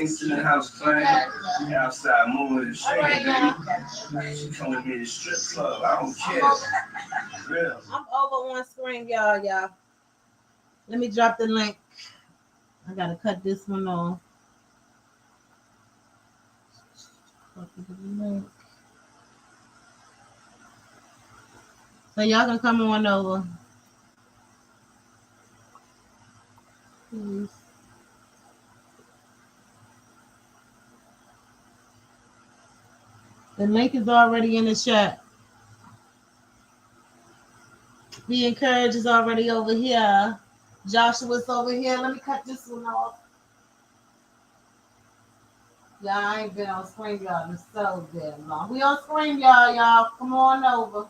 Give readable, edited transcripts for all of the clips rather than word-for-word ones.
Kingston in the house playing. We outside moving and shaking, baby. She come with me to strip club. I don't care. Real. I'm over on screen, y'all. Let me drop the link. I gotta cut this one off. Copy the link. So y'all can come on over. Please. The link is already in the chat. Be encouraged is already over here. Joshua's over here. Let me cut this one off. Y'all, I ain't been on screen, y'all. It's so damn long. We on screen, y'all. Come on over.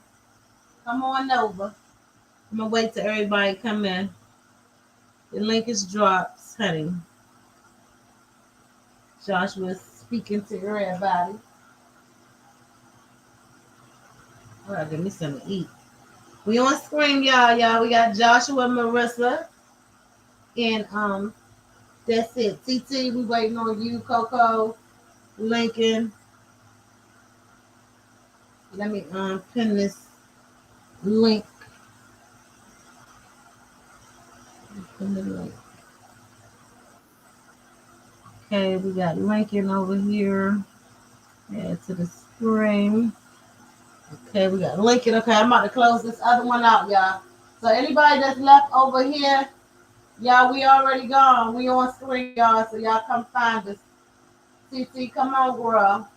Come on over. I'm gonna wait till everybody come in. The link is dropped, honey. Joshua's speaking to everybody. All right, give me something to eat. We on screen, y'all. We got Joshua, Marissa, and that's it. TT, we waiting on you, Coco, Lincoln. Let me pin this link. Pin the link. Okay, we got Lincoln over here. Add to the screen. Okay, we got Lincoln. Okay, I'm about to close this other one out, y'all. So anybody that's left over here, y'all, we already gone. We on screen, y'all. So y'all come find us. TT, come on, girl.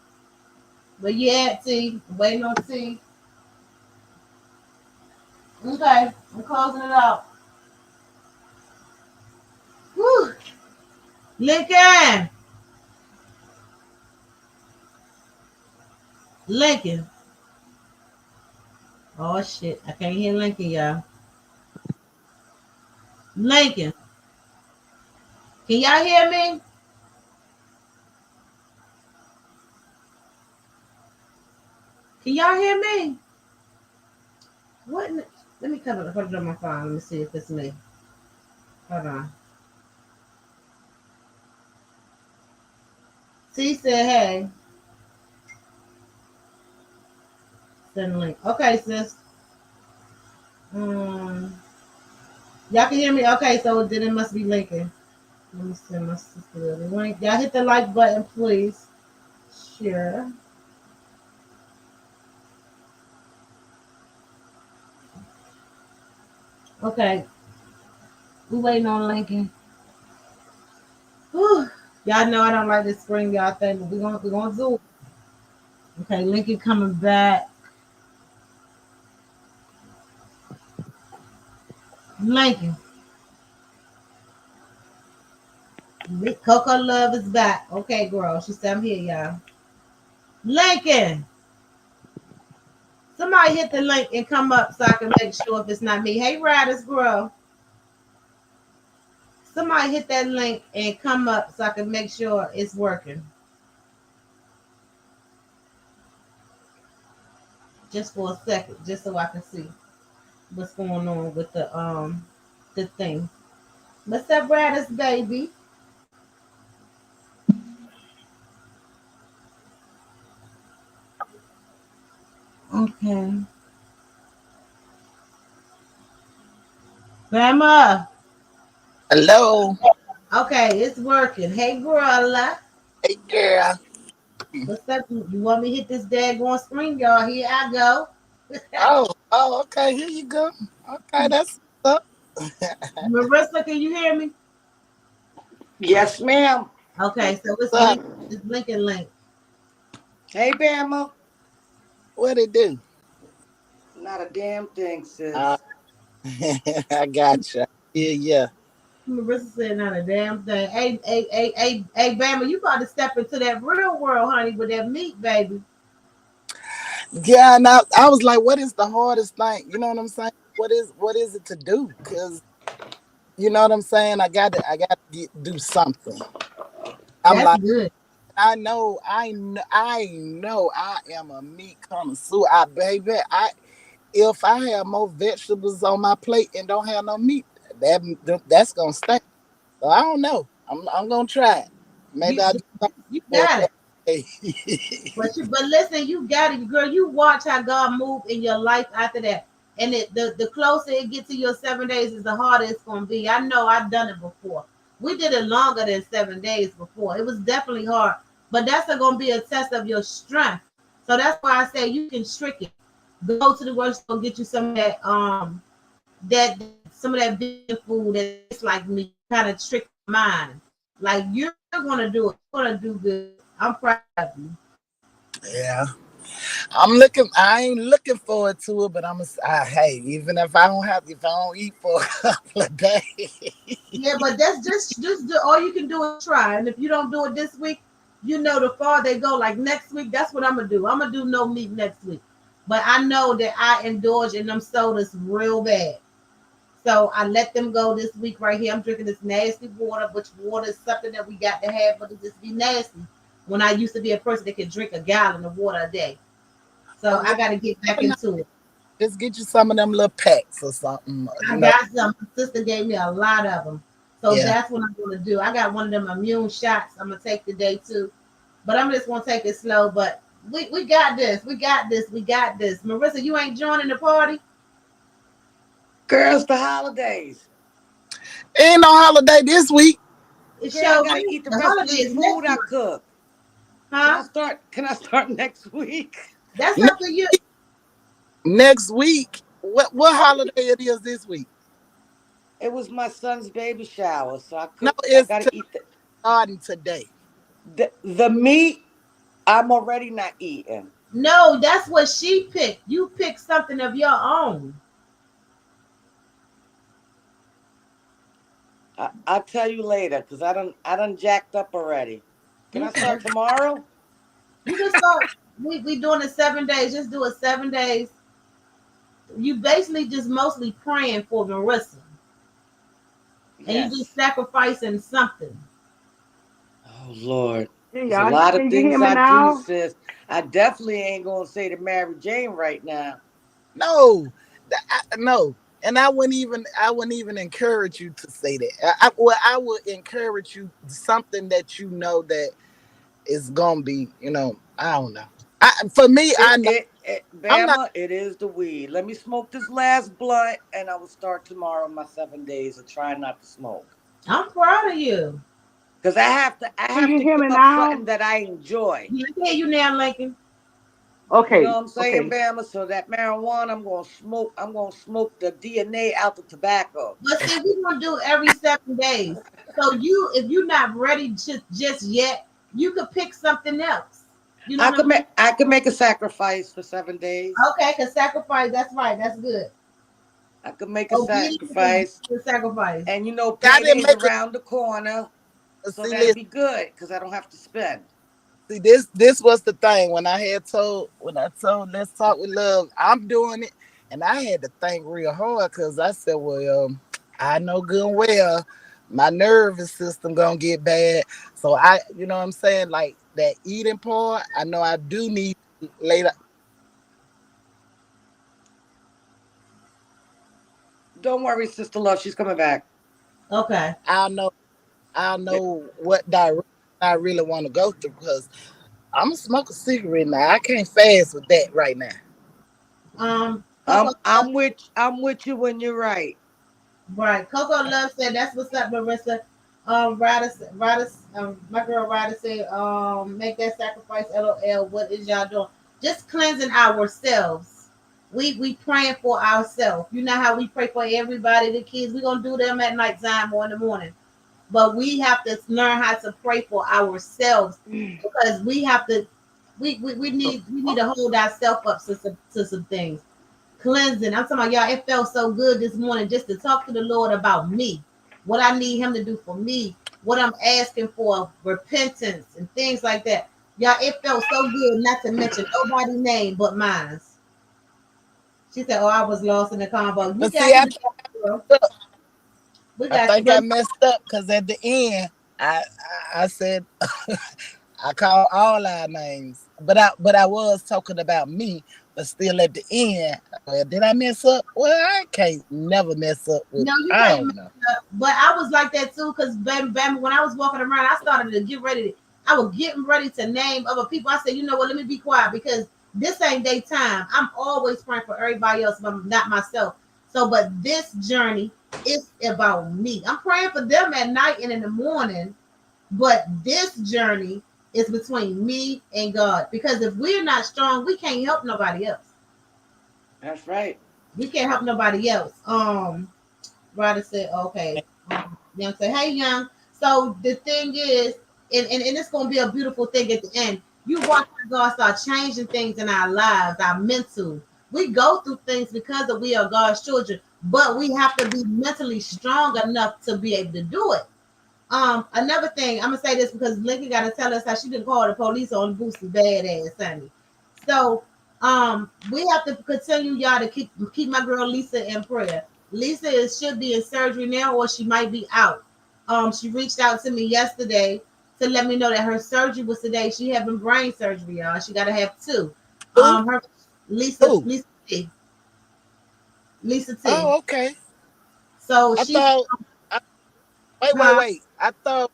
But yeah, T, waiting on T. Okay, I'm closing it out. Whew. Lincoln. Lincoln. Oh shit, I can't hear Lincoln, y'all. Lincoln. Can y'all hear me? Can y'all hear me? What? Let me put it on my phone. Let me see if it's me. Hold on. T said, hey. Send link. Okay, sis. Y'all can hear me? Okay, so then it must be Lincoln. Let me send my sister the link. Y'all hit the like button, please. Share. Okay. We waiting on Lincoln. Whew. Y'all know I don't like this spring y'all thing, but we're gonna zoom. Okay, Lincoln coming back. Lincoln. Coco Love is back. Okay, girl. She said I'm here, y'all. Lincoln. Somebody hit the link and come up so I can make sure if it's not me. Hey, Riders, girl. Somebody hit that link and come up so I can make sure it's working. Just for a second, just so I can see what's going on with the thing. What's up, Riders, baby? Okay. Grandma. Hello. Okay, it's working. Hey, girl. Hey, girl. What's up? You want me to hit this daggone screen, y'all? Here I go. Okay. Here you go. Okay, that's what's up. Marissa, can you hear me? Yes, ma'am. Okay, so it's What's up? link. It's Lincoln link. Hey, Bama. What it do? Not a damn thing, Uh, sis. I got you. Yeah. Marissa said not a damn thing. Hey, Bama, you got to step into that real world, honey, with that meat, baby. Yeah. Now I was like, what is the hardest thing? You know what I'm saying? What is it to do? Because you know what I'm saying. I got to do something. I'm That's like, good. I know, I am a meat connoisseur. If I have more vegetables on my plate and don't have no meat, that's gonna stay. So I don't know. I'm gonna try it. Maybe You I do something you for got it. it. But listen, you got it, girl. You watch how God move in your life after that. And the closer it gets to your 7 days is the harder it's gonna be. I know I've done it before. We did it longer than 7 days before. It was definitely hard, but that's gonna be a test of your strength. So that's why I say you can trick it. Go to the grocery store, get you some of that some of that vegan food that's like me, kind of trick your mind. Like you're gonna do it. You're gonna do good. I'm proud of you. Yeah. I'm looking. I ain't looking forward to it, but hey, even if I don't have, if I don't eat for a couple of days, Yeah, but that's just do, all you can do is try. And if you don't do it this week, you know the far they go. Like next week, that's what I'm gonna do. I'm gonna do no meat next week. But I know that I indulge in them sodas real bad. So I let them go this week right here. I'm drinking this nasty water, which water is something that we got to have, but it just be nasty. When I used to be a person that could drink a gallon of water a day. So I got to get back into it. just get you some of them little packs or something. I got some. My sister gave me a lot of them. So Yeah. that's what I'm going to do. I got one of them immune shots I'm going to take today too. But I'm just going to take it slow. But we got this. We got this. We got this. Marissa, you ain't joining the party? Girls, the holidays. Ain't no holiday this week. It Girl, I shows gotta eat the the rest of holiday this is food next I month. cook. Huh? Can I start next week? That's Ne- up to you. Next week. What holiday it is this week? It was my son's baby shower, so No, I it's gotta eat starting today. the meat. I'm already not eating. No, that's what she picked. You picked something of your own. I'll tell you later because I done jacked up already. Can I Okay. start tomorrow? You can start. We doing it 7 days. Just do it 7 days. You basically just mostly praying for Marissa, and you just Yes. sacrificing something. Oh Lord. Can There's a y'all, lot of can you hear things me I do, now? sis. I definitely ain't gonna say to Mary Jane right now. No, no. And I wouldn't even encourage you to say that. Well, I would encourage you something that you know that is gonna be, I don't know. For me, I know I'm not. Bama, it is the weed. Let me smoke this last blunt, and I will start tomorrow my 7 days of trying not to smoke. I'm proud of you. Cause I Can have you to hear give me up now? something that I enjoy. Yeah, I hear you now, Lincoln. You know Okay, what I'm saying, okay. Bama? So that marijuana, I'm gonna smoke the DNA out the tobacco. But see, we're gonna do every 7 days. So if you're not ready just yet, you could pick something else. You know what I mean? I could make a sacrifice for 7 days. Okay, cause sacrifice. That's right. That's good. I could make a Obedience is sacrifice. the sacrifice. And I didn't payday's make a around the corner. So see. that'll Listen, be good because I don't have to spend. see this was the thing when I told Let's Talk with Love. I'm doing it, and I had to think real hard because I said, well, I know good and well my nervous system gonna get bad. So you know what I'm saying, like that eating part. I know I do need later. Don't worry, Sister Love. She's coming back. Okay. I'll know. I'll know what direction I really want to go through because I'm gonna smoke a cigarette now. I can't fast with that right now. Coco I'm with you when you're right. right. Coco Love said that's what's up, Marissa. My girl Ryder said, make that sacrifice. LOL. What is y'all doing? Just cleansing ourselves. We praying for ourselves. You know how we pray for everybody, the kids. We gonna do them at night time or in the morning. But we have to learn how to pray for ourselves because we have to. We need to hold ourselves up to some things. Cleansing. I'm talking about y'all. It felt so good this morning just to talk to the Lord about me, what I need Him to do for me, what I'm asking for, repentance and things like that. Y'all, it felt so good. Not to mention nobody's name but mine. She said, "Oh, I was lost in the convo." You But see, got you, girl. We I got you, think I but messed up because at the end, I said I called all our names, but I was talking about me but still at the end, well, did I mess up? Well, I can't never mess up with. No, you I can't don't mess know. up. But I was like that too, because baby, when I was walking around, I started to get ready. I was getting ready to name other people. I said, you know what? Let me be quiet because this ain't their time. I'm always praying for everybody else, but not myself. So, but this journey is about me. I'm praying for them at night and in the morning, but this journey is between me and God. Because if we're not strong, we can't help nobody else. That's right. We can't help nobody else. Ryder said, okay. Young said, hey, Young. So the thing is, and it's going to be a beautiful thing at the end. You watch how God start changing things in our lives, our mental. We go through things because of we are God's children, but we have to be mentally strong enough to be able to do it. Another thing, I'm gonna say this because Lincoln got to tell us how she didn't call the police on Boosie badass Sunday. So, we have to continue, y'all, to keep my girl Lisa in prayer. Lisa should be in surgery now, or she might be out. She reached out to me yesterday to let me know that her surgery was today. She having brain surgery, y'all. She got to have two. Who? Her Lisa, Who? Lisa T, Lisa T. Oh, okay. So I she's, thought. I, wait, wait, huh? wait. I thought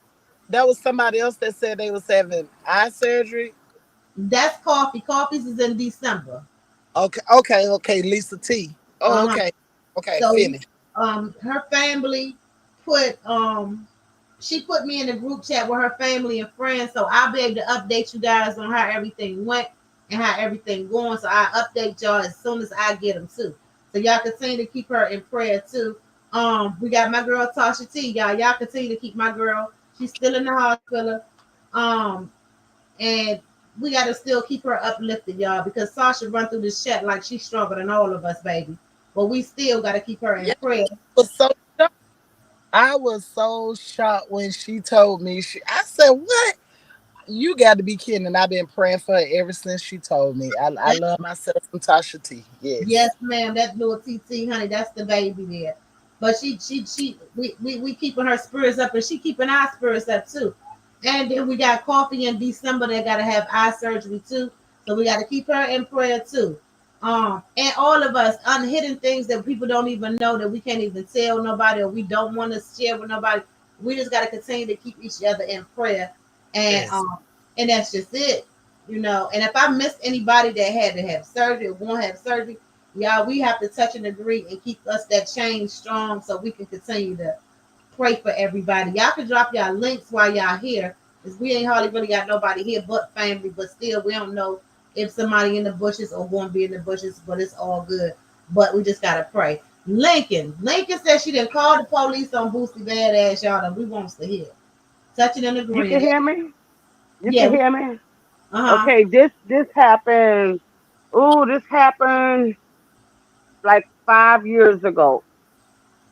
that was somebody else that said they was having eye surgery. That's coffee. Coffee's is in December. Okay, okay, okay. Lisa T. Oh, Uh-huh. okay, okay. So Finish. her family put she put me in a group chat with her family and friends, so I'll be able to update you guys on how everything went and how everything going. So I update y'all as soon as I get them too. So y'all continue to keep her in prayer too. We got my girl Tasha T. Y'all continue to keep my girl. She's still in the hospital. Um, and we got to still keep her uplifted, y'all, because Sasha run through this chat like she's stronger than all of us, baby. But we still got to keep her in Yeah, prayer. I was so shocked. I was so shocked when she told me. I said, "What? You got to be kidding!" And I've been praying for her ever since she told me. I love myself some Tasha T. Yes. Yes, ma'am. That little TT, honey, that's the baby there. But we keeping her spirits up, and she keeping our spirits up too. And then we got Coffee in December. They got to have eye surgery too, so we got to keep her in prayer too. And all of us unhidden things that people don't even know that we can't even tell nobody or we don't want to share with nobody. We just got to continue to keep each other in prayer, and Yes. that's just it. And if I missed anybody that had to have surgery or won't have surgery, y'all, we have to touch and agree and keep us that chain strong so we can continue to pray for everybody. Y'all can drop y'all links while y'all here, because we ain't hardly really got nobody here but family, but still we don't know if somebody in the bushes or won't be in the bushes, but it's all good. But we just gotta pray. Lincoln said she didn't call the police on Boosie badass, y'all, and we wants to hear. Touching and You can agreeing. hear me? You Yeah, can hear me? uh-huh. Okay, this happened. Ooh, this happened like 5 years ago.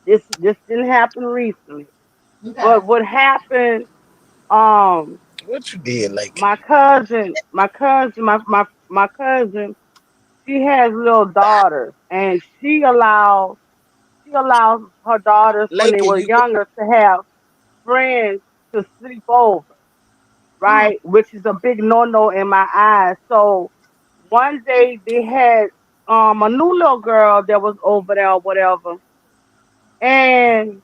This didn't happen recently. Okay. But what happened? Um, What you did, like? my cousin, she has little daughters, and she allows her daughters when they Lakin, were you go. younger to have friends to sleep over, Mm, right? Which is a big no-no in my eyes. So one day they had a new little girl that was over there or whatever, and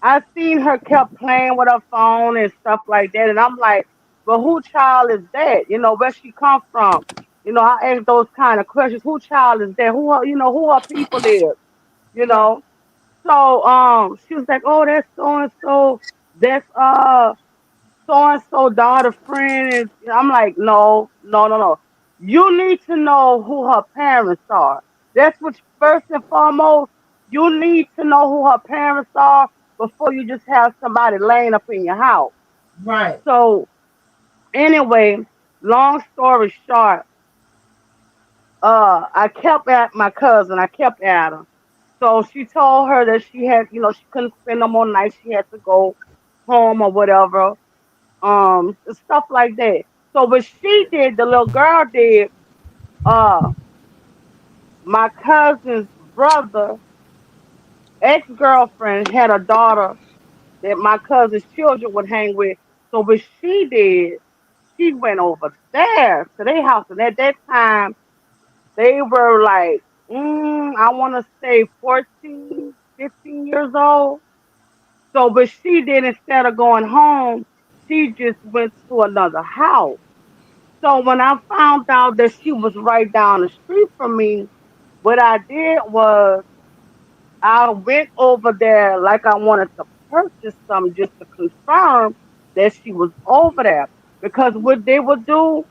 I seen her kept playing with her phone and stuff like that, and I'm like, well, who child is that? Where she come from? I ask those kind of questions. Who child is that? Who her people is? You right. know. So she was like, oh, that's so and so. That's so and so daughter friend. And I'm like, no, no, no, no. You need to know who her parents are. That's what first and foremost. You need to know who her parents are before you just have somebody laying up in your house. Right. So anyway, long story short, I kept at my cousin. I kept at her. So she told her that she couldn't spend no more nights. She had to go home or whatever, stuff like that. So what she did, the little girl did, uh, my cousin's brother, ex-girlfriend had a daughter that my cousin's children would hang with. So what she did, she went over there to their house, and at that time They were like, I want to say 14, 15 years old. So, but she did, instead of going home, she just went to another house. So when I found out that she was right down the street from me, what I did was I went over there like I wanted to purchase some just to confirm that she was over there. Because what they would do,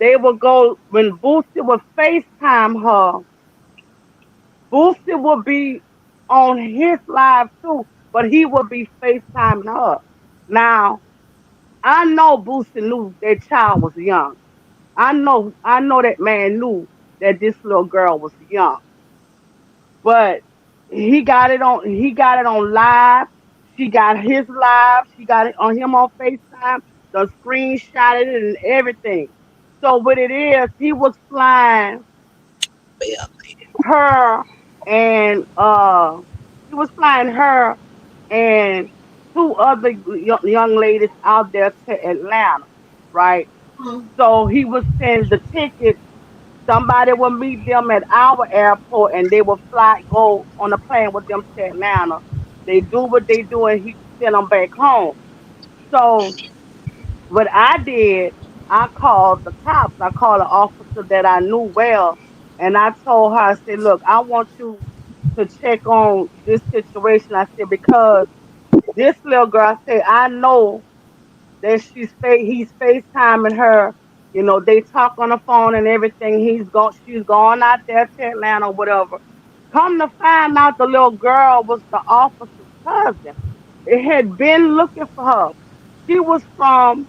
they would go when Boosie would FaceTime her. Boosie would be on his live too, but he would be FaceTiming her. Now, I know Boosie knew that child was young. I know that man knew that this little girl was young. But he got it on live. She got his live. She got it on him on FaceTime. The screenshot it and everything. So what it is, her and he was flying her and two other young ladies out there to Atlanta, right? Mhm. So he was sending the tickets. Somebody would meet them at our airport and they would go on a plane with them to Atlanta. They do what they do and he send them back home. So what I did, I called the cops. I called an officer that I knew well and I told her, I said, look, I want you to check on this situation. I said, because this little girl, I said, I know that he's FaceTiming her. You know, they talk on the phone and everything. She's gone out there to Atlanta or whatever. Come to find out the little girl was the officer's cousin. It had been looking for her. She was from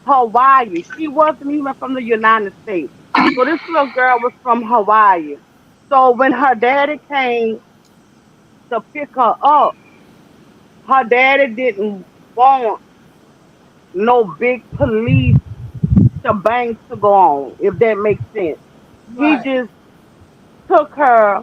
Hawaii. She wasn't even from the United States. So this little girl was from Hawaii. So when her daddy came to pick her up, her daddy didn't want no big police shebang to go on, if that makes sense. He Right. just took her.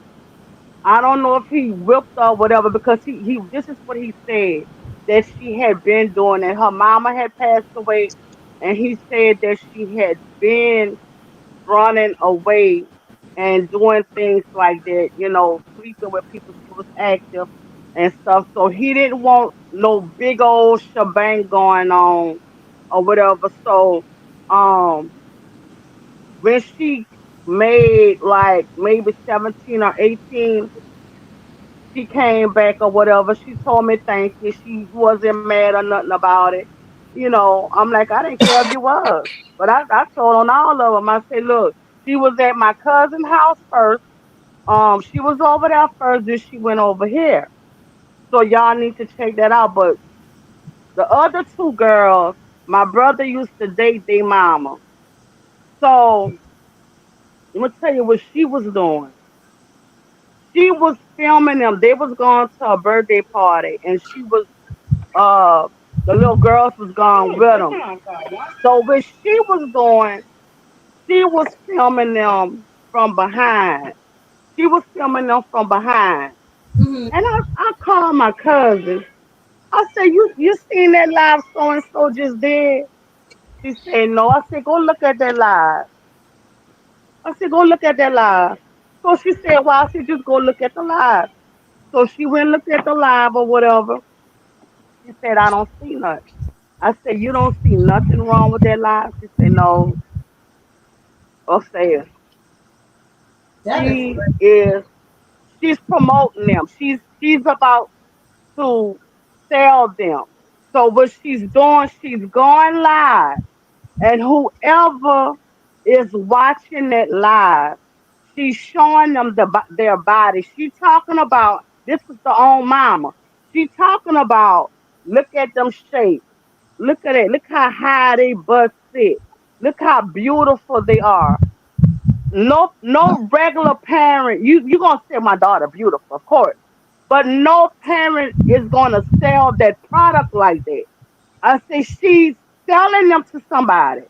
I don't know if he whipped her or whatever because he this is what he said that she had been doing and her mama had passed away and he said that she had been running away and doing things like that, sleeping with people. She was active and stuff. So he didn't want no big old shebang going on or whatever. So um when she made like maybe 17 or 18, she came back or whatever. She told me thank you. She wasn't mad or nothing about it. I'm like, I didn't care if you was. But I told on all of them, I said, look, she was at my cousin's house first. She was over there first, then she went over here. So y'all need to check that out. But the other two girls, my brother used to date their mama. So I'm gonna tell you what she was doing. She was filming them. They was going to a birthday party, and the little girls was going with them. So what she was doing, she was filming them from behind. She was filming them from behind. Mhm. And I called my cousin. I said, you seen that live so and so just did? She said, no. I said, go look at that live. I said, go look at that live. So she said, well, I said, just go look at the live. So she went and looked at the live or whatever. She said, I don't see nothing. I said, you don't see nothing wrong with that live? She said, no. I said, That is she great. is, she's promoting them. She's about to sell them. So what she's doing, she's going live. And whoever is watching it live, she's showing them their body. She talking about, this is the own mama. She talking about, look at them shapes. Look at it. Look how high they butts sit. Look how beautiful they are. No regular parent. You gonna say my daughter beautiful, of course, but no parent is gonna sell that product like that. I say she's selling them to somebody.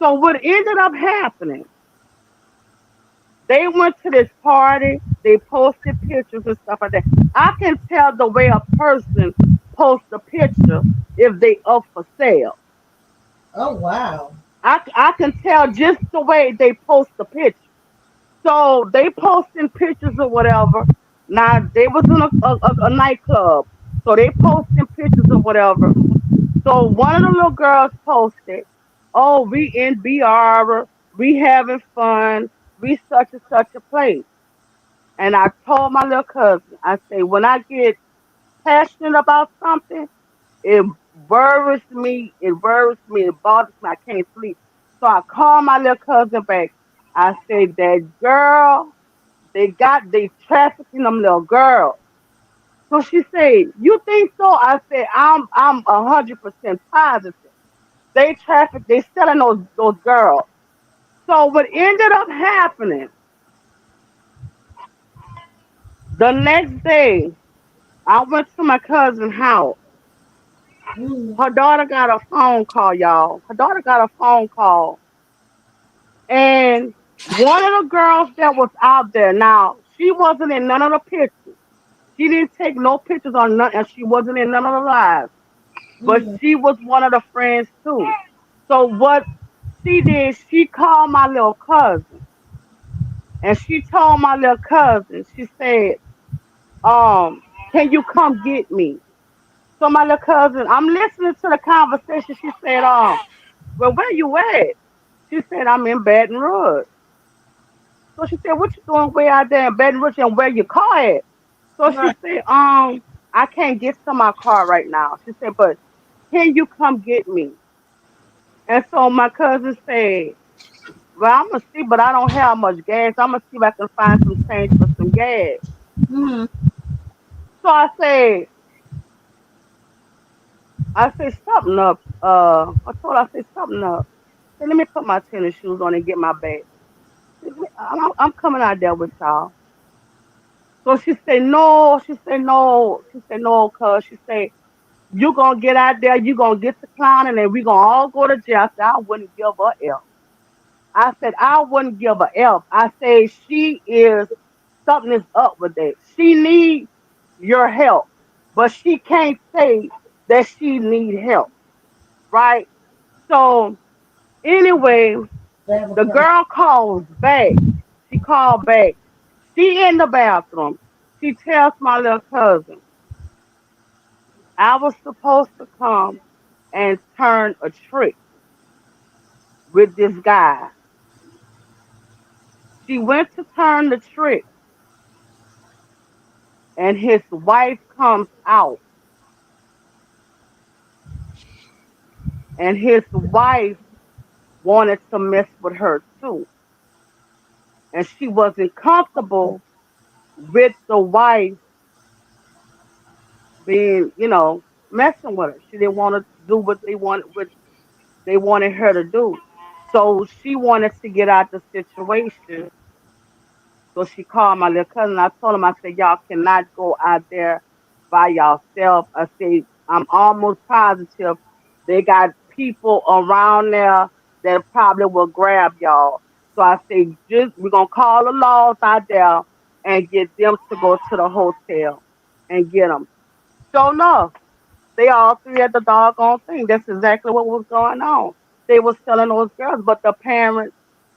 So what ended up happening? They went to this party. They posted pictures and stuff like that. I can tell the way a person posts a picture if they up for sale. Oh wow. I can tell just the way they post the picture. So they posting pictures or whatever. Now they was in a nightclub, so they posting pictures or whatever. So one of the little girls posted, "Oh, we in BR, we having fun, we such and such a place." And I told my little cousin, I say, when I get passionate about something, it worries me, it bothers me, I can't sleep. So I called my little cousin back. I said, that girl, they trafficking them little girls. So she said, "You think so?" I said, I'm 100% positive. They selling those girls. So what ended up happening, the next day, I went to my cousin's house. Mm-hmm. Her daughter got a phone call, y'all. Her daughter got a phone call. And one of the girls that was out there, now, she wasn't in none of the pictures. She didn't take no pictures on none, and she wasn't in none of the lives. But Mm-hmm. she was one of the friends too. So what she did, she called my little cousin, and she told my little cousin, she said, can you come get me? So my little cousin, I'm listening to the conversation. She said, well, where you at? She said, I'm in Baton Rouge. So she said, what you doing way out there in Baton Rouge and where your car at? So she Right. said, I can't get to my car right now. She said, but can you come get me? And so my cousin said, well, I'm gonna see, but I don't have much gas. I'm gonna see if I can find some change for some gas. Mm-hmm. So I said something up. I said something up. Said, let me put my tennis shoes on and get my bag. I'm coming out there with y'all. So she said no. She said no. She said no, cuz she said you gonna get out there. You gonna get the clowning, and we gonna all go to jail. I said I wouldn't give a F. I said I wouldn't give a F. I said she is something is up with that. She needs your help, but she can't say that she need help, right? So anyway, That was the crazy. girl calls back. She called back. She in the bathroom. She tells my little cousin, I was supposed to come and turn a trick with this guy. She went to turn the trick, and his wife comes out, and his wife wanted to mess with her too. And she wasn't comfortable with the wife being, messing with her. She didn't want to do what they wanted her to do. So she wanted to get out the situation. So she called my little cousin. I told him, I said, y'all cannot go out there by yourself. I said, I'm almost positive they got people around there that probably will grab y'all. So I said, just we're gonna call the laws out there and get them to go to the hotel and get them. So enough, they all three at the doggone thing. That's exactly what was going on. They was telling those girls, but the parents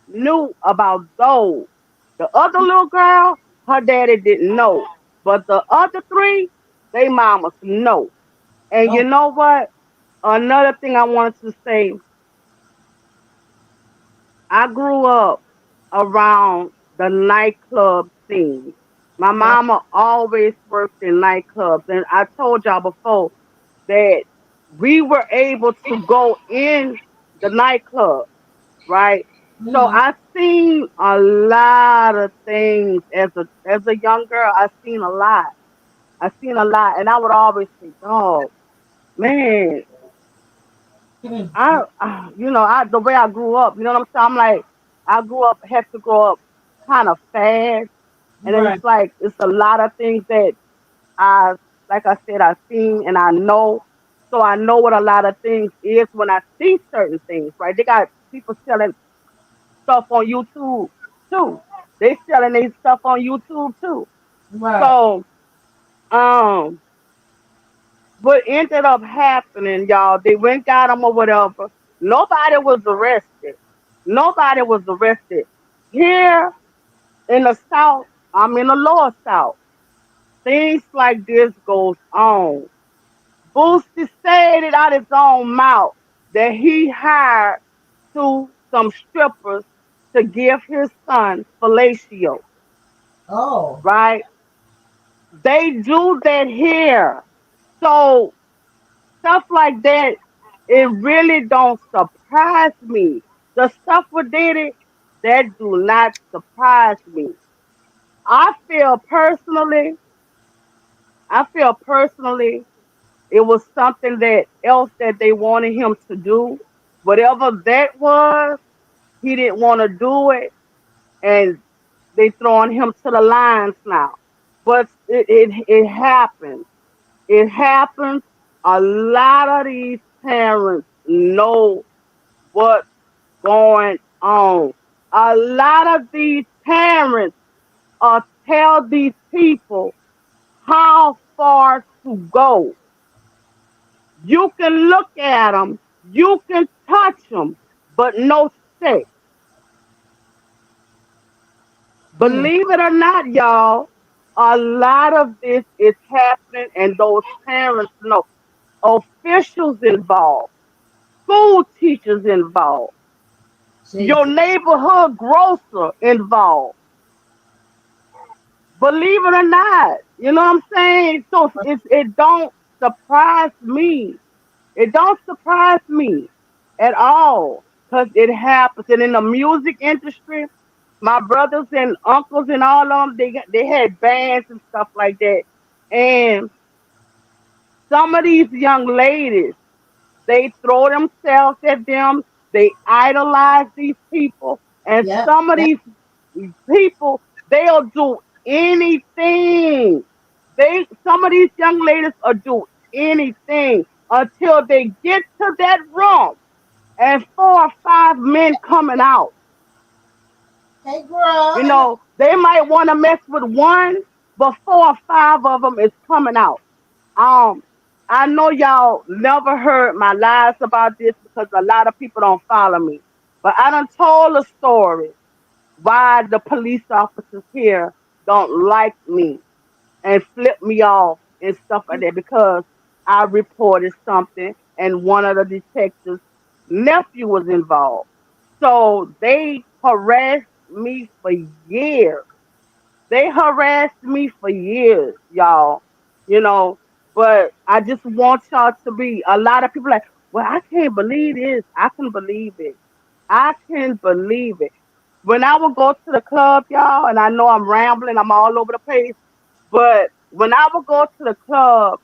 knew about those. The other little girl, her daddy didn't know. But the other three, they mamas know. And you Oh. know what? Another thing I wanted to say, I grew up around the nightclub scene. My Right. mama always worked in nightclubs. And I told y'all before that we were able to go in the nightclub, right? So Mm-hmm. I seen a lot of things as a young girl. I seen a lot. I seen a lot, and I would always say, "Oh man, I the way I grew up. You know what I'm saying? I'm like, I had to grow up kind of fast, and Right. it's like it's a lot of things that I, like I said, I've seen and I know. So I know what a lot of things is when I see certain things, right? They got people selling stuff on YouTube too. They selling their stuff on YouTube too. Right. So, um, what ended up happening, y'all, they went got them or whatever. Nobody was arrested. Nobody was arrested. Here In the South, I'm in the lower South. Things like this goes on. Boosie said it out his own mouth that he hired some strippers to give his son fellatio, Oh, right? They do that here. So stuff like that, it really don't surprise me. The stuff with Diddy, that do not surprise me. I feel personally, I feel personally it was something that else that they wanted him to do. Whatever that was, he didn't want to do it, and they throwing him to the lions now. But it happens. It happens. A lot of these parents know what's going on. A lot of these parents tell these people how far to go. You can look at them, you can touch them, but no sex. mm, Believe it or not, y'all, a lot of this is happening, and those parents know. Officials involved, school teachers involved, your Jesus. neighborhood grocer involved. Believe it or not, you know what I'm saying? So it don't surprise me. It don't surprise me at all because it happens. And in the music industry, my brothers and uncles and all of them, they had bands and stuff like that. And some of these young ladies, they throw themselves at them. They idolize these people, and Yep. some of Yep. these people, they'll do anything. Some of these young ladies will do anything until they get to that room and 4 or 5 men coming out. Hey, girl. You And know, they might want to mess with one, but 4 or 5 of them is coming out. Um, I know y'all never heard my lies about this because a lot of people don't follow me. But I done told a story why the police officers here don't like me and flip me off and stuff like that because I reported something and one of the detectives' nephew was involved. So they harassed me for years. They harassed me for years, y'all. You know, but I just want y'all to be a lot of people like, well, I can't believe this. I can believe it. I can believe it. When I would go to the club, y'all, and I know I'm rambling, I'm all over the place, but when I would go to the club,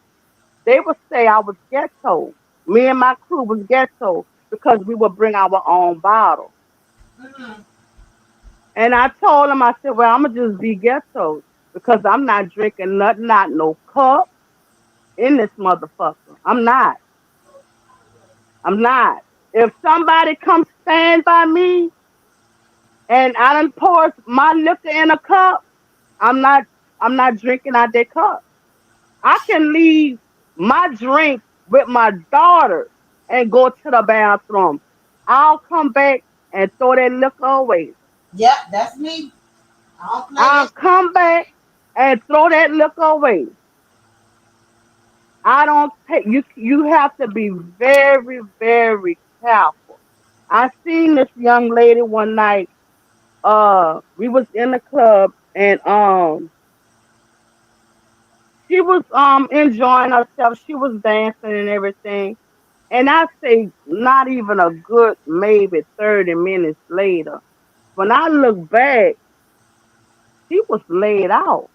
they would say I was ghetto. Me and my crew was ghetto because we would bring our own bottle. mm, And I told them, I said, well, I'm gonna just be ghetto because I'm not drinking nothing, not no cup in this motherfucker. I'm not. I'm not. If somebody comes stand by me and I done pour my liquor in a cup, I'm not. I'm not drinking out that cup. I can leave my drink with my daughter and go to the bathroom. I'll come back and throw that liquor away. yep. That's me. I don't play I'll that. come back and throw that liquor away. I don't take you. You have to be very, very careful. I seen this young lady one night. We was in the club and she was enjoying herself. She was dancing and everything. And I say not even a good maybe 30 minutes later, when I look back, she was laid out.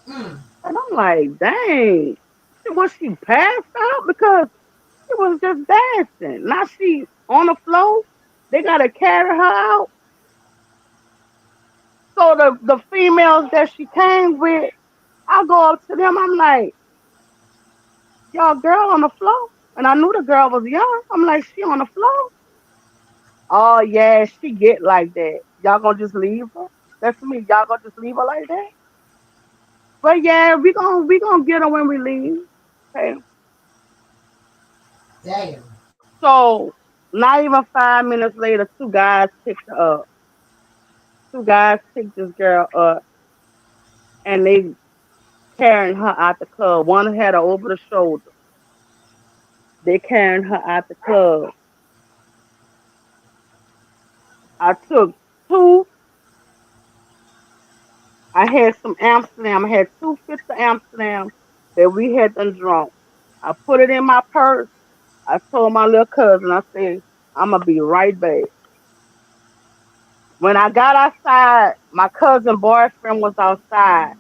Mm, And I'm like, dang, was she passed out? Because she was just dancing. Now she on the floor. They gotta carry her out. So the females that she came with, I go up to them. I'm like, y'all girl on the floor. And I knew the girl was young. I'm like, she on the floor. Oh yeah, she get like that. Y'all gonna just leave her? That's me. Y'all gonna just leave her like that? But yeah, we gonna get her when we leave. Okay. damn. So not even 5 minutes later, two guys picked her up. Two guys picked this girl up and they carrying her out the club. One had her over the shoulder. They carrying her out the club. I took two. I had some Amsterdam. I had 2 fifths of Amsterdam that we had done drunk. I put it in my purse. I told my little cousin, I said, I'm gonna be right back. When I got outside, my cousin boyfriend was outside.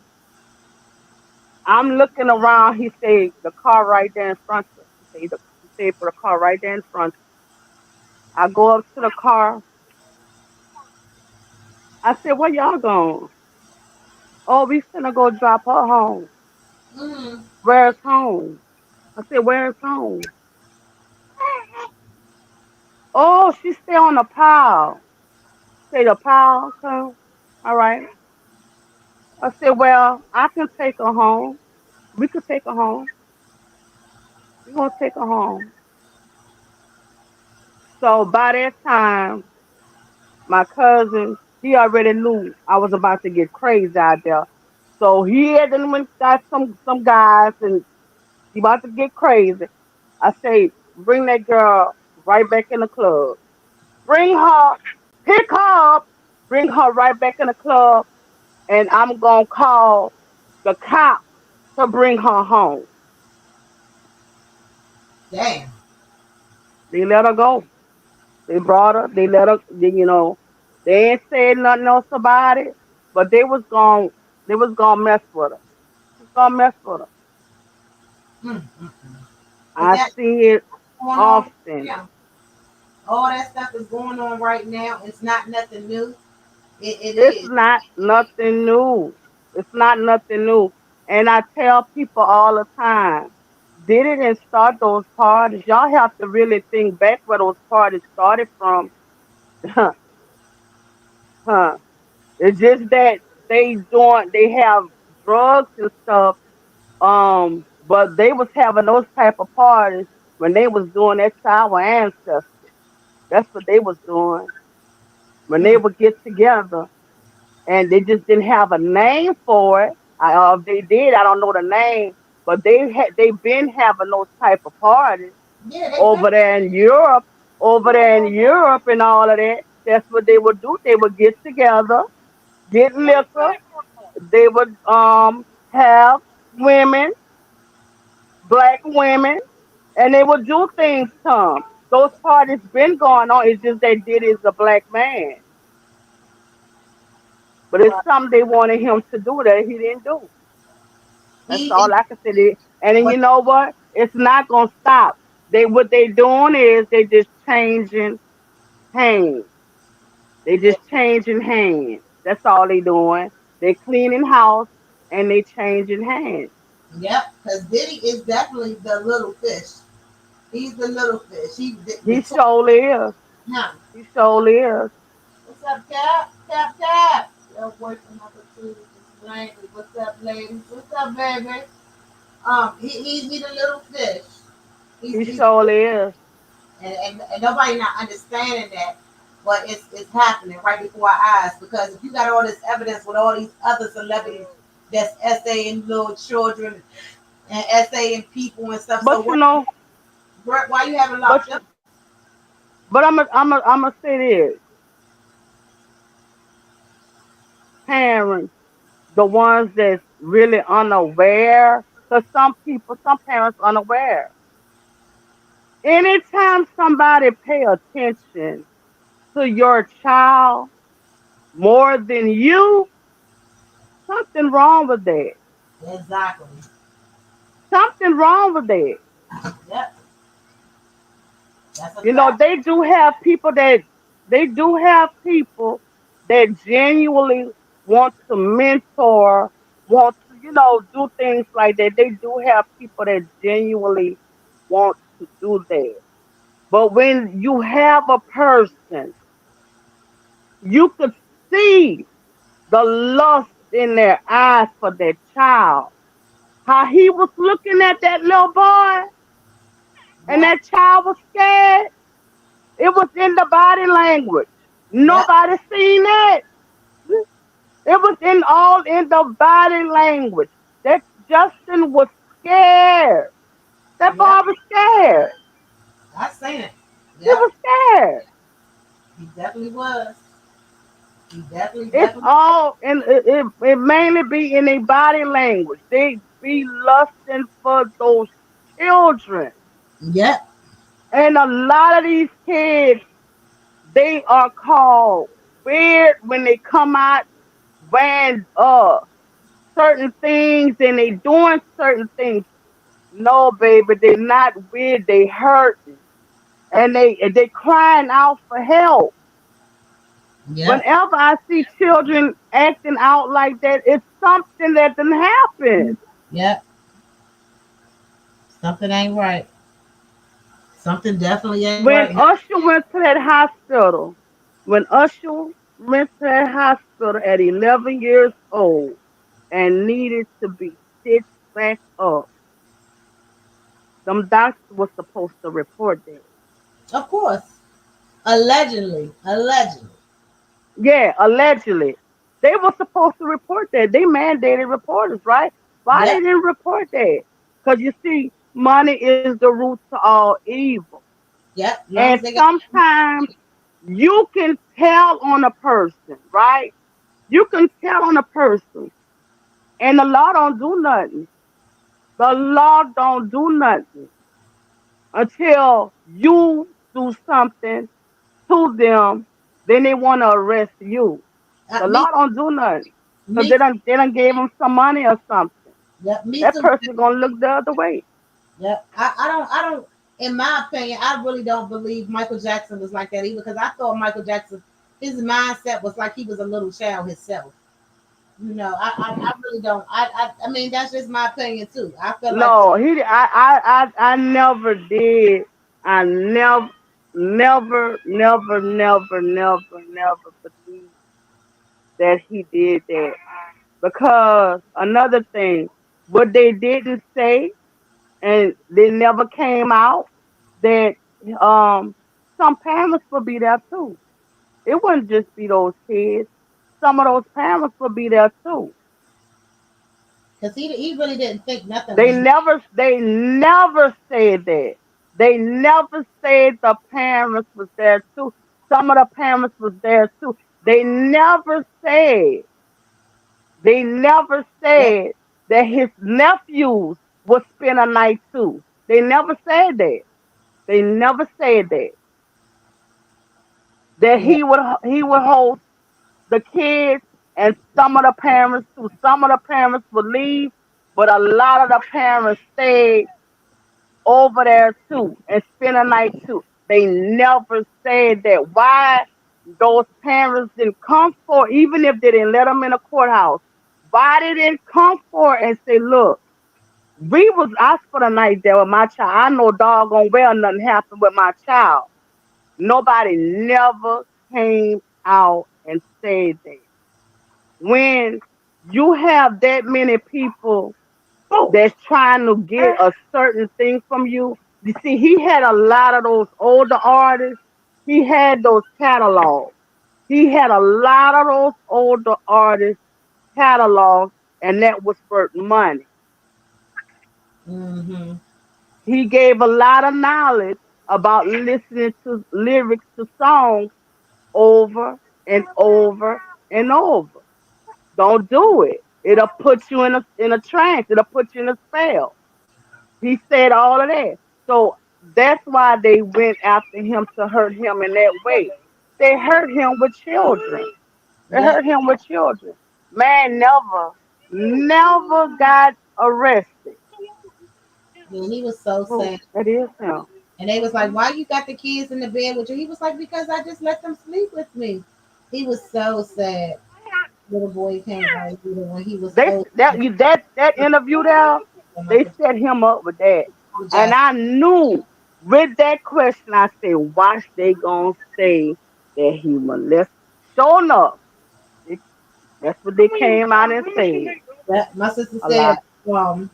I'm looking around. He said, the car right there in front of us. He said, put a car right there in front. I go up to the car. I said, where y'all going? Oh, we finna go drop her home. Mm-hmm. Where's home? I said, where's home? Oh, she stay on the pile. Say the pile, come. All right. I said, well, I can take her home. We could take her home. We gonna take her home. So by that time, my cousin, he already knew I was about to get crazy out there. So he had then went got some guys and he about to get crazy. I say, bring that girl right back in the club. Bring her, pick her up, bring her right back in the club, and I'm gonna call the cops to bring her home. Damn. They let her go. They brought her. They let her. They ain't said nothing else about it, but they was gonna mess with her. Was gonna mess with her. Mm-hmm. Is I that see it going on? often. Yeah. All that stuff is going on right now. It's not nothing new. It It's is. not nothing new. It's not nothing new. And I tell people all the time, did it and start those parties? Y'all have to really think back where those parties started from. Huh. It's just that they have drugs and stuff. But they was having those type of parties when they was doing that to our ancestors. That's what they was doing when they Mm. would get together, and they just didn't have a name for it. If they did, I don't know the name, but they been having those type of parties Yeah, they been. over there in Europe, over there in Europe and all of that. That's what they would do. They would get together, get liquor. They would have women, black women, and they would do things to 'em. Those parties been going on. It's just they did it as a black man, but it's something they wanted him to do that he didn't do. That's He is all I can say. And then what you know what? It's not gonna stop. What they doing is they just changing hands. They just changing hands. That's all they doing. They cleaning house and they changing hands. yep, because Diddy is definitely the little fish. He's the little fish. The He toy surely is. him. He surely is. What's up, Cap? Cap, Cap. Your boyfriend number two is language. What's up, ladies? What's up, baby? He the little fish. He He's surely is. and nobody not understanding that, but it's happening right before our eyes because if you got all this evidence with all these other celebrities that's essaying little children and essaying people and stuff, so But you what? know, Why you haven't but locked up? but I'm gonna say this: parents, the ones that's really unaware, because some parents unaware. Anytime somebody pay attention to your child more than you, something wrong with that. Exactly. Something wrong with that. Yep. That's a You know, fact. they do have people that genuinely want to mentor, want to, do things like that. They do have people that genuinely want to do that. But when you have a person, you could see the lust in their eyes for their child. How he was looking at that little boy and Yep. that child was scared. It was in the body language. Yep. Nobody seen that. It was in the body language. That Justin was scared. That boy Yep, was scared. I seen it. He Yep, was scared. he definitely was. He definitely, It's definitely. all and it mainly be in a body language. They be lusting for those children. Yep, And a lot of these kids, they are called weird when they come out wearing certain things and they doing certain things. No, baby, they not weird. They hurting and they crying out for help. yep, Whenever I see children acting out like that, it's something that didn't happen. yep. Something ain't right. Something definitely ain't When right. Usher went to that hospital, when Usher went to that hospital at 11 years old and needed to be stitched back up, them doctors was supposed to report that. Of course. Allegedly. Allegedly. Yeah, allegedly. They were supposed to report that. They mandated reporters, right? Why they Yep, didn't report that? Because you see, money is the root to all evil. yep. Long And as they got. sometimes you can tell on a person, right? You can tell on a person, and the law don't do nothing. The law don't do nothing until you do something to them. Then they want to arrest you. The Me, law don't do nothing because me too. they done gave them some money or something. Yep, me That too. person gonna look the other way. Yep. I don't, in my opinion, I really don't believe Michael Jackson was like that either because I thought Michael Jackson, his mindset was like he was a little child himself. I really don't. I mean, that's just my opinion too. I feel like, No, I never did. I never believed that he did that. Because another thing, what they didn't say, and they never came out, that um some parents will be there too. It wouldn't just be those kids. Some of those parents will be there too. because he really didn't think nothing They was. never said that. They never said the parents was there too. Some of the parents was there too. They never said. They never Yep, said that his nephews would spend a night too. They never said that. They never said that. That yep, he would host the kids and some of the parents too. Some of the parents would leave, but a lot of the parents stayed over there too and spend a night too. They never said that. Why those parents didn't come for, even if they didn't let them in the courthouse, why they didn't come for and say, look, we was asked for the night there with my child. I know doggone well nothing happened with my child. Nobody never came out and said that. When you have that many people that's trying to get a certain thing from you. You see, he had a lot of those older artists. He had those catalogs. He had a lot of those older artists catalogs, and that was worth money. mm-hmm. He gave a lot of knowledge about listening to lyrics to songs over and over and over. Don't do it. It'll put you in a trance. It'll put you in a spell. He said all of that. So that's why they went after him to hurt him in that way. They hurt him with children. They Yep. hurt him with children. Man never got arrested. And he was so Oh, sad. that is him. And they was like, "Why you got the kids in the bed with you?" He was like, "Because I just let them sleep with me." He was so sad. Little boy came out when he was They old. that interview there, they Michael set him up with that. And Jackson. I knew with that question, I said, watch they gonna say that he molested. Sure enough, it, that's what they came out and said. That my sister A said. lot. Um,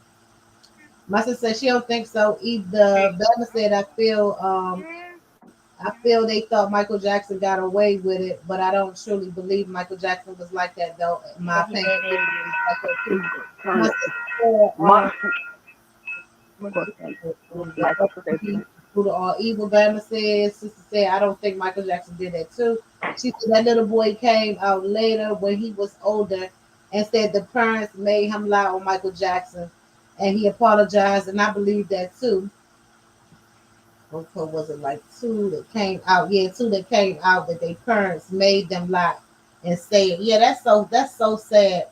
my sister said she don't think so either. Bella said, I feel they thought Michael Jackson got away with it, but I don't truly believe Michael Jackson was like that, though. In my opinion, he was like that too. Turn My it. sister, My, what my sister said he that. who the all evil Bama said, sister said, I don't think Michael Jackson did that too. She said that little boy came out later when he was older and said the parents made him lie on Michael Jackson and he apologized, and I believe that too. What was it like two that came out? Yeah, two that came out that their parents made them lie and say it. Yeah, that's so sad.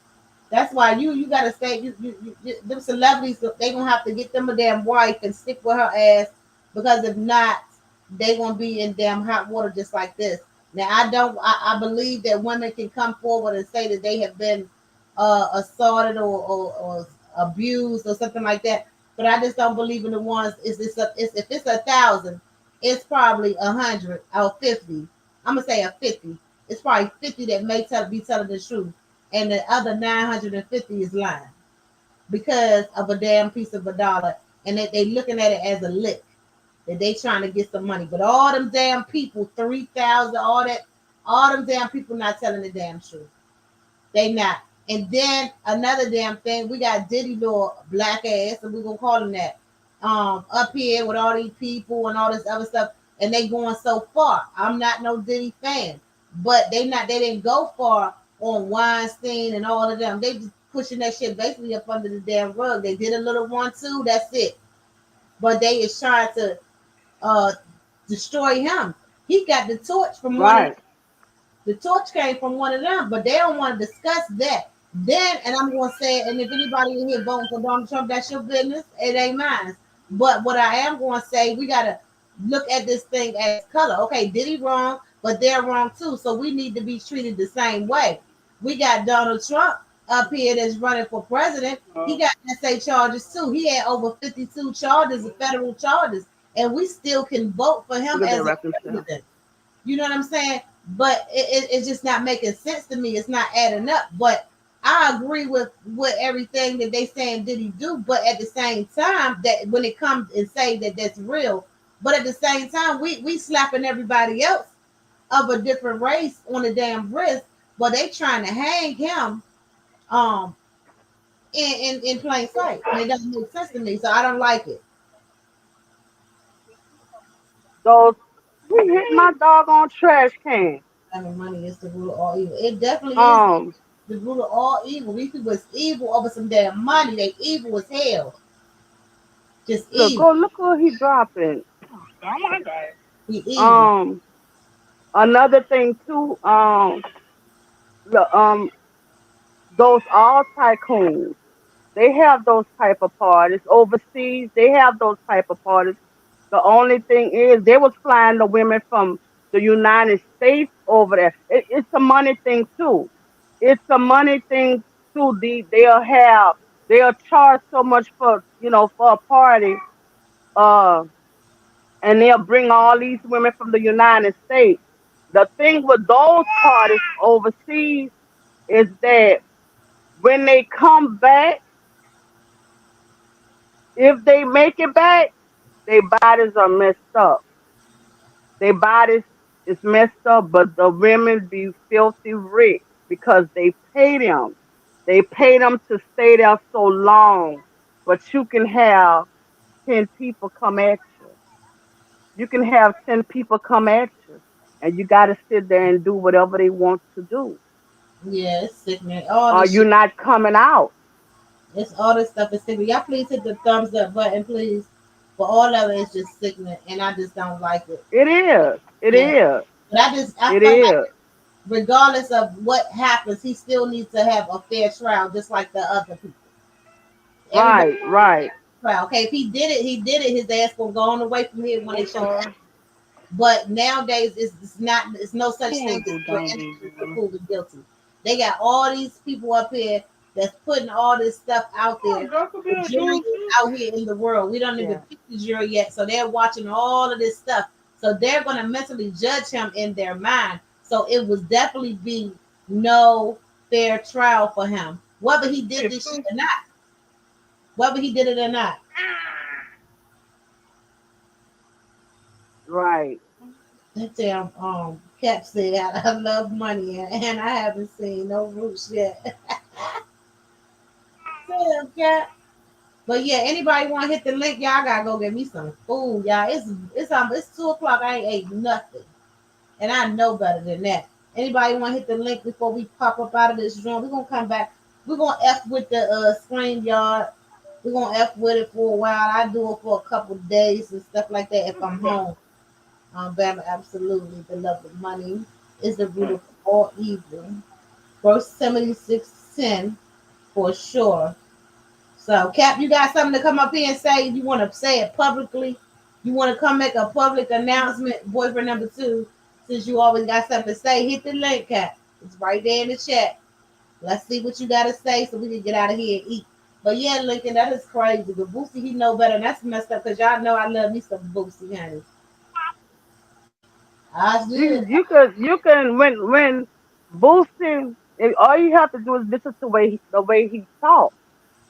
That's why you gotta say them celebrities they gonna have to get them a damn wife and stick with her ass because if not, they gonna be in damn hot water just like this. Now I believe that women can come forward and say that they have been assaulted or abused or something like that, but I just don't believe in the ones. If it's 1,000, it's probably 100 or 50. I'm gonna say a 50. It's probably 50 that may be telling the truth and the other 950 is lying because of a damn piece of a dollar, and that they looking at it as a lick that they trying to get some money. But all them damn people, 3,000, all them damn people not telling the damn truth. They not. And then another damn thing, we got Diddy little black ass, and we gonna call him that. Up here with all these people and all this other stuff, and they going so far. I'm not no Diddy fan, but they didn't go far on Weinstein and all of them. They just pushing that shit basically up under the damn rug. They did a little one too, that's it. But they is trying to uh destroy him. He got the torch from one of Right. the torch came from one of them, but they don't want to discuss that. Then, and I'm going to say, and if anybody in here voting for Donald Trump, that's your business. It ain't mine. But what I am going to say, we got to look at this thing as color. Okay, did he wrong? But they're wrong too. So we need to be treated the same way. We got Donald Trump up here that's running for president. He got SA charges too. He had over 52 charges of federal charges, and we still can vote for him Look at that as a record stuff. president. You know what I'm saying? But it's just not making sense to me. It's not adding up. But I agree with everything that they saying did he do. But at the same time, that when it comes and say that that's real, but at the same time, we slapping everybody else of a different race on the damn wrist, but they trying to hang him um in plain sight, and it doesn't make sense to me. So I don't like it. Those who hit my doggone trash can. I mean, money is the root of all evil. It definitely is Um, the root of all evil. These people is evil over some damn money. They evil as hell. Just look, evil. go look what he dropping. He evil. Um, another thing too. The those all tycoons. They have those type of parties overseas. They have those type of parties. The only thing is they was flying the women from the United States over there. It's a money thing too. It's a money thing too. They'll charge so much for for a party. Uh, and they'll bring all these women from the United States. The thing with those parties overseas is that when they come back, if they make it back, their bodies are messed up. Their bodies is messed up, but the women be filthy rich because they pay them. They pay them to stay there so long. But you can have 10 people come at you. You can have 10 people come at you. And you got to sit there and do whatever they want to do. Yeah, it's sickening. All Or this you're shit. not coming out. It's all this stuff is sickening. Y'all please hit the thumbs up button, please. For all of it, it's just sickening, and I just don't like it. It is. It Yeah, is. but I It feel like is. regardless of what happens, he still needs to have a fair trial, just like the other people. Everybody Right, right. trial. Okay, if he did it, he did it. His ass gonna go on away from here when they show. But nowadays, it's not. It's no such thing as for innocent to proven guilty. They got all these people up here that's putting all this stuff out there. The jury is out here in the world. We don't even Yeah. pick the jury yet, so they're watching all of this stuff. So they're gonna mentally judge him in their mind. So it was definitely be no fair trial for him, whether he did this shit or not. Whether he did it or not. Right. That damn Cap said I love money and I haven't seen no roots yet. Damn Cap. But yeah, anybody want to hit the link? Y'all gotta go get me some food, y'all. It's 2 o'clock. I ain't ate nothing, and I know better than that. Anybody want to hit the link before we pop up out of this room? We're gonna come back. We're gonna f with the screen yard. We're gonna f with it for a while. I do it for a couple of days and stuff like that if I'm home. Bama, absolutely. The love of money is the root of all evil. Verse 76:10 for sure. So, Cap, you got something to come up here and say? You want to say it publicly? You want to come make a public announcement, boyfriend number two, since you always got something to say? Hit the link, Cap. It's right there in the chat. Let's see what you got to say so we can get out of here and eat. But yeah, Lincoln, that is crazy. But Boosie, he know better. And that's messed up because y'all know I love me some Boosie, honey. I did. You can when boosting. All you have to do is listen to the way he talks.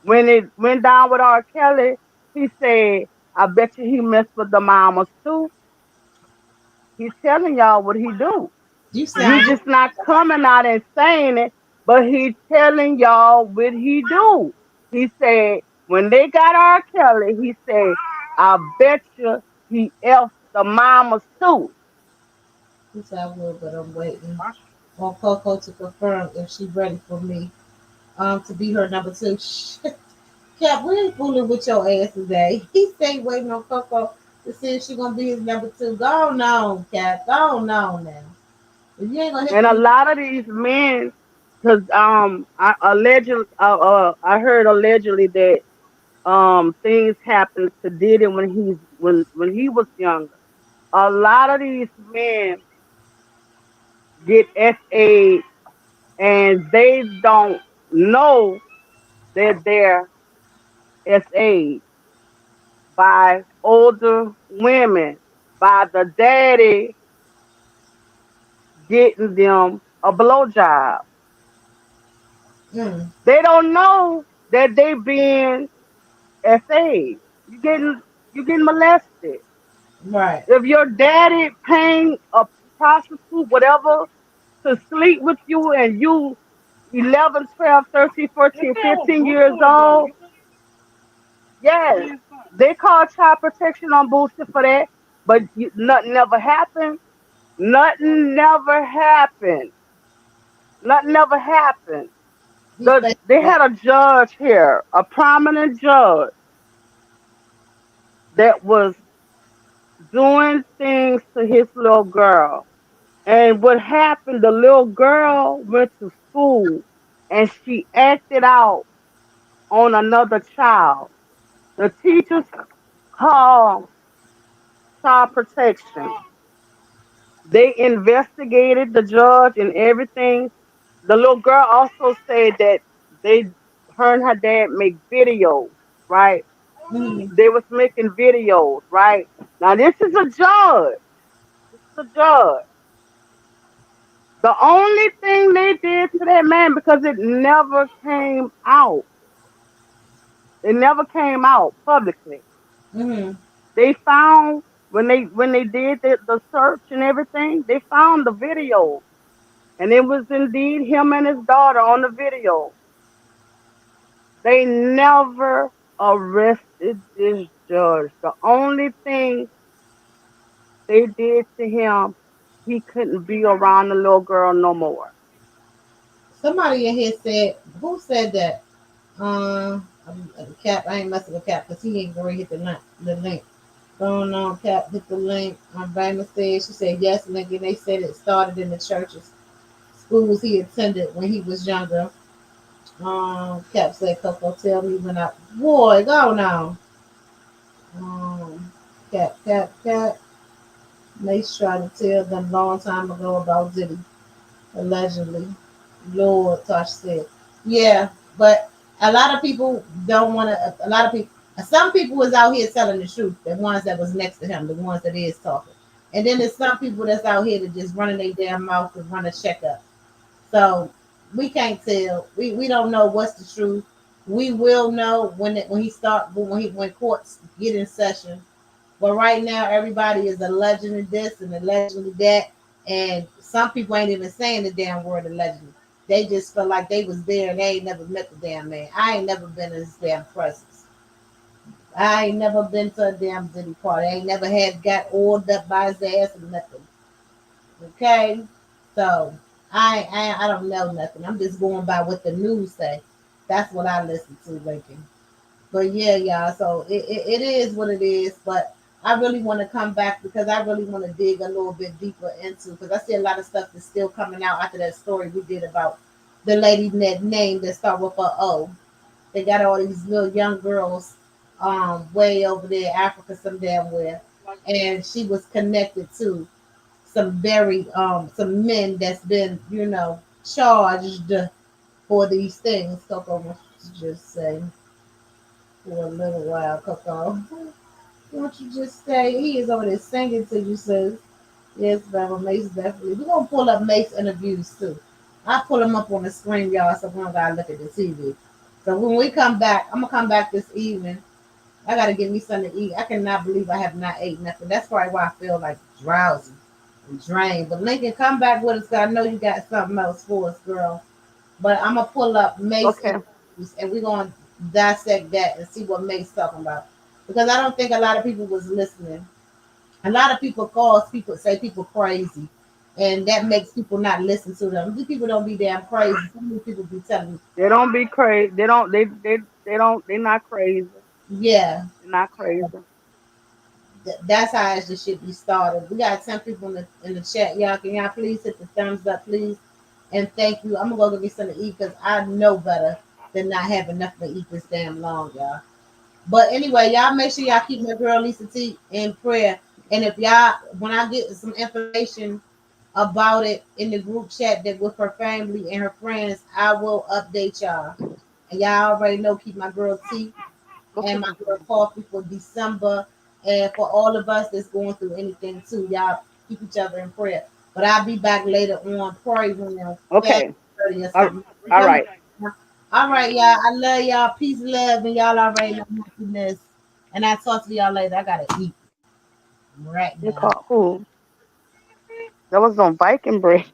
When it went down with R. Kelly, he said, "I bet you he messed with the mamas too." He's telling y'all what he do. You He sound just not coming out and saying it, but he telling y'all what he do. He said when they got R. Kelly, he said, "I bet you he f the mamas too." yes, I will, but I'm waiting on Coco to confirm if she's ready for me to be her number two. Cap, we ain't fooling with your ass today. He stay waiting on Coco to see if she gonna be his number two. Go on, on, Cap. Go on now. If you ain't gonna hit And a the lot of these men, because I heard allegedly that things happened to Diddy when he was younger. A lot of these men get SA and they don't know that they're SA by older women, by the daddy getting them a blowjob. mm, They don't know that they being SA. You getting you getting molested. right. If your daddy paying a prostitute, whatever, to sleep with you and you 11, 12, 13, 14, 15 years old, yes, they call child protection on Boosie for that, but nothing never happened. Nothing never happened. Nothing never happened. He stay They had a judge here, a prominent judge that was doing things to his little girl. And what happened, the little girl went to school and she acted out on another child. The teachers called child protection. They investigated the judge and everything. The little girl also said that they, her and her dad make videos, right? mm, They was making videos, right? Now this is a judge. This is a judge. The only thing they did to that man because it never came out publicly. mm, They found when they did the search and everything, they found the video, and it was indeed him and his daughter on the video. They never arrested this judge. The only thing they did to him, he couldn't be around the little girl no more. somebody in here said, who said that? Cap, I ain't messing with Cap because he ain't gonna hit the link. Going on, Cap, hit the link. Bama said, she said yes, and again they said it started in the churches, schools he attended when he was younger. Cap said, Coco, tell me when I, boy, go now. Um, Cap, Mace tried to tell them long time ago about Diddy, allegedly. Lord, Tosh said. Yeah, but a lot of people don't want to. A lot of people, some people was out here telling the truth. The ones that was next to him, the ones that is talking, and then there's some people that's out here that just running their damn mouth and run a checkup. So we can't tell. We don't know what's the truth. We will know when he start when courts get in session. But right now, everybody is a legend of this and a legend of that. And some people ain't even saying the damn word of legend. They just feel like they was there and they ain't never met the damn man. I ain't never been in his damn presence. I ain't never been to a damn Diddy party. I ain't never had got oiled up by his ass or nothing. Okay? So I don't know nothing. I'm just going by what the news say. That's what I listen to, Lincoln. But yeah, y'all. So it is what it is. But I really want to come back because I really want to dig a little bit deeper into because I see a lot of stuff that's still coming out after that story we did about the lady that name that start with a O. They got all these little young girls way over there, Africa, some damn where, and she was connected to some men that's been charged for these things. Coco wants to just say for a little while, Coco. Won't you just say he is over there singing to you, sis? Yes, Bama Mace definitely. We're gonna pull up Mace interviews too. I pull them up on the screen, y'all, so we don't gotta look at the TV. So when we come back, I'm gonna come back this evening. I gotta get me something to eat. I cannot believe I have not ate nothing. That's probably why I feel like drowsy and drained. But Lincoln, come back with us, cause I know you got something else for us, girl. But I'm gonna pull up Mace Okay. interviews and we're gonna dissect that and see what Mace talking about. Because I don't think a lot of people was listening. A lot of people say people crazy, and that makes people not listen to them. These people don't be damn crazy. Some of these people be telling me, They don't be crazy. They don't. They don't. They're not crazy. yeah, They're not crazy. that's how it just should be started. We got 10 people in the chat, y'all. Can y'all please hit the thumbs up, please? And thank you. I'm gonna go get me something to eat because I know better than not having nothing to eat this damn long, y'all. But anyway, y'all make sure y'all keep my girl Lisa T in prayer. And if y'all, when I get some information about it in the group chat that with her family and her friends, I will update y'all. And y'all already know, keep my girl T Go and put my this girl on. Coffee for December. And for all of us that's going through anything too, y'all keep each other in prayer. But I'll be back later on, probably when Okay. 30 or All, something. all right. All right, y'all. I love y'all. Peace, love, and y'all already know happiness. And I talk to y'all later. I gotta eat right You now. call who? That was on Viking break.